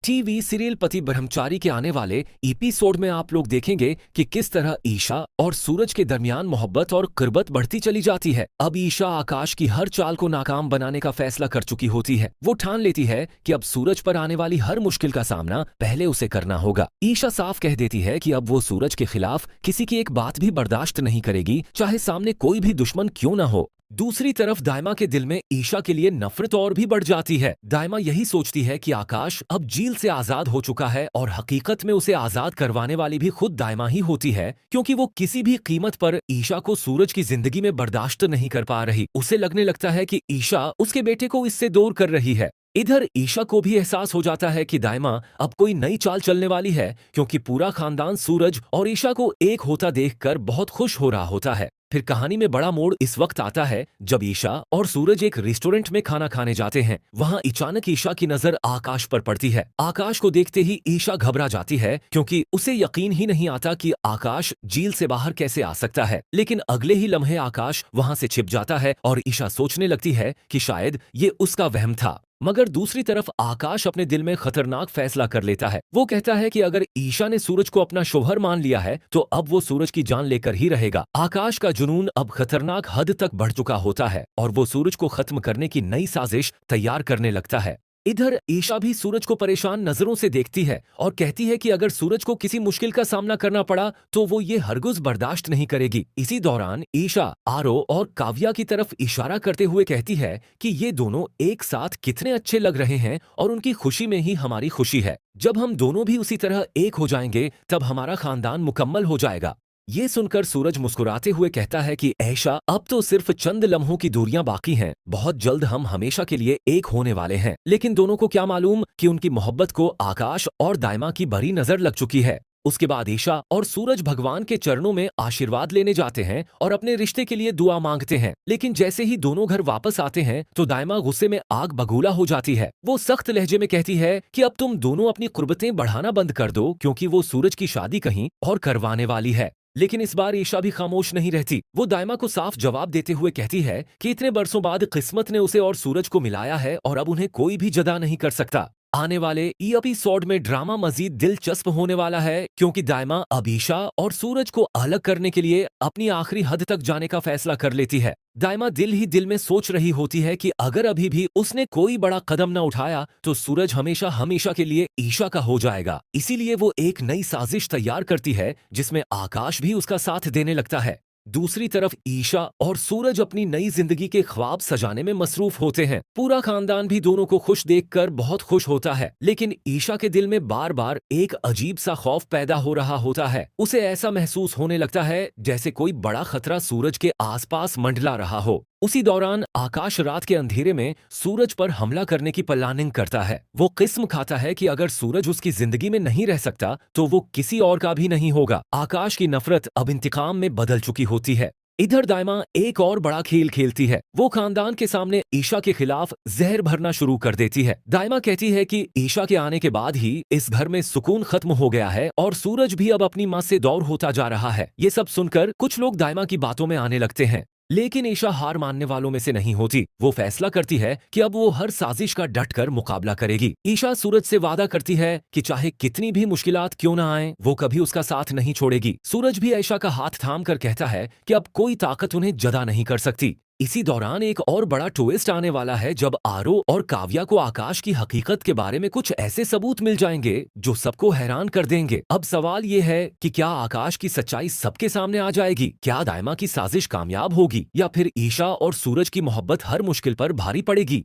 TV serial पति ब्रह्मचारी के आने वाले एपिसोड में आप लोग देखेंगे कि किस तरह ईशा और सूरज के दरमियान मोहब्बत और कुर्बत बढ़ती चली जाती है। अब ईशा आकाश की हर चाल को नाकाम बनाने का फैसला कर चुकी होती है। वो ठान लेती है कि अब सूरज पर आने वाली हर मुश्किल का सामना पहले उसे करना होगा। ईशा साफ कह देती है कि अब वो सूरज के खिलाफ किसी की एक बात भी बर्दाश्त नहीं करेगी, चाहे सामने कोई भी दुश्मन क्यों ना हो। दूसरी तरफ दाइमा के दिल में ईशा के लिए नफरत और भी बढ़ जाती है। दाइमा यही सोचती है कि आकाश अब जेल से आजाद हो चुका है और हकीकत में उसे आजाद करवाने वाली भी खुद दाइमा ही होती है, क्योंकि वो किसी भी कीमत पर ईशा को सूरज की जिंदगी में बर्दाश्त नहीं कर पा रही। उसे लगने लगता है कि ईशा उसके बेटे को इससे दूर कर रही है। इधर ईशा को भी एहसास हो जाता है कि दाइमा अब कोई नई चाल चलने वाली है, क्योंकि पूरा खानदान सूरज और ईशा को एक होता देखकर बहुत खुश हो रहा होता है। फिर कहानी में बड़ा मोड़ इस वक्त आता है जब ईशा और सूरज एक रेस्टोरेंट में खाना खाने जाते हैं। वहां अचानक ईशा की नजर आकाश पर पड़ती है। आकाश को देखते ही ईशा घबरा जाती है, क्योंकि उसे यकीन ही नहीं आता कि आकाश जेल से बाहर कैसे आ सकता है। लेकिन अगले ही लम्हे आकाश वहां से छिप जाता है और ईशा सोचने लगती है कि शायद ये उसका वहम था। मगर दूसरी तरफ आकाश अपने दिल में खतरनाक फैसला कर लेता है। वो कहता है कि अगर ईशा ने सूरज को अपना शोहर मान लिया है तो अब वो सूरज की जान लेकर ही रहेगा। आकाश का जुनून अब खतरनाक हद तक बढ़ चुका होता है और वो सूरज को खत्म करने की नई साजिश तैयार करने लगता है। इधर ईशा भी सूरज को परेशान नजरों से देखती है और कहती है कि अगर सूरज को किसी मुश्किल का सामना करना पड़ा तो वो ये हरगिज़ बर्दाश्त नहीं करेगी। इसी दौरान ईशा आरो और काव्या की तरफ इशारा करते हुए कहती है कि ये दोनों एक साथ कितने अच्छे लग रहे हैं और उनकी खुशी में ही हमारी खुशी है। जब हम दोनों भी उसी तरह एक हो जाएंगे तब हमारा खानदान मुकम्मल हो जाएगा। ये सुनकर सूरज मुस्कुराते हुए कहता है कि ऐशा, अब तो सिर्फ चंद लम्हों की दूरियां बाकी हैं, बहुत जल्द हम हमेशा के लिए एक होने वाले हैं। लेकिन दोनों को क्या मालूम कि उनकी मोहब्बत को आकाश और दाइमा की बड़ी नजर लग चुकी है। उसके बाद ईशा और सूरज भगवान के चरणों में आशीर्वाद लेने जाते हैं और अपने रिश्ते के लिए दुआ मांगते हैं। लेकिन जैसे ही दोनों घर वापस आते हैं तो दाइमा गुस्से में आग बगूला हो जाती है। वो सख्त लहजे में कहती है कि अब तुम दोनों अपनी कुर्बतें बढ़ाना बंद कर दो, क्योंकि वो सूरज की शादी कहीं और करवाने वाली है। लेकिन इस बार ईशा भी खामोश नहीं रहती। वो दाइमा को साफ जवाब देते हुए कहती है कि इतने बरसों बाद किस्मत ने उसे और सूरज को मिलाया है और अब उन्हें कोई भी जुदा नहीं कर सकता। आने वाले एपिसोड में ड्रामा मजीद दिलचस्प होने वाला है, क्योंकि दाइमा अब ईशा और सूरज को अलग करने के लिए अपनी आखिरी हद तक जाने का फैसला कर लेती है। दाइमा दिल ही दिल में सोच रही होती है कि अगर अभी भी उसने कोई बड़ा कदम न उठाया तो सूरज हमेशा हमेशा के लिए ईशा का हो जाएगा। इसीलिए वो एक नई साजिश तैयार करती है जिसमें आकाश भी उसका साथ देने लगता है। दूसरी तरफ ईशा और सूरज अपनी नई जिंदगी के ख्वाब सजाने में मसरूफ होते हैं। पूरा खानदान भी दोनों को खुश देखकर बहुत खुश होता है। लेकिन ईशा के दिल में बार बार एक अजीब सा खौफ पैदा हो रहा होता है। उसे ऐसा महसूस होने लगता है जैसे कोई बड़ा खतरा सूरज के आसपास मंडला रहा हो। उसी दौरान आकाश रात के अंधेरे में सूरज पर हमला करने की प्लानिंग करता है। वो किस्म खाता है कि अगर सूरज उसकी जिंदगी में नहीं रह सकता तो वो किसी और का भी नहीं होगा। आकाश की नफरत अब इंतकाम में बदल चुकी होती है। इधर दाइमा एक और बड़ा खेल खेलती है। वो खानदान के सामने ईशा के खिलाफ जहर भरना शुरू कर देती है। दाइमा कहती है कि ईशा के आने के बाद ही इस घर में सुकून खत्म हो गया है और सूरज भी अब अपनी मां से दूर होता जा रहा है। ये सब सुनकर कुछ लोग दाइमा की बातों में आने लगते हैं। लेकिन ईशा हार मानने वालों में से नहीं होती। वो फैसला करती है कि अब वो हर साजिश का डटकर मुकाबला करेगी। ईशा सूरज से वादा करती है कि चाहे कितनी भी मुश्किलात क्यों ना आए, वो कभी उसका साथ नहीं छोड़ेगी। सूरज भी ईशा का हाथ थाम कर कहता है कि अब कोई ताकत उन्हें जदा नहीं कर सकती। इसी दौरान एक और बड़ा ट्विस्ट आने वाला है जब आरो और काव्या को आकाश की हकीकत के बारे में कुछ ऐसे सबूत मिल जाएंगे जो सबको हैरान कर देंगे। अब सवाल ये है कि क्या आकाश की सच्चाई सबके सामने आ जाएगी? क्या दाइमा की साजिश कामयाब होगी या फिर ईशा और सूरज की मोहब्बत हर मुश्किल पर भारी पड़ेगी?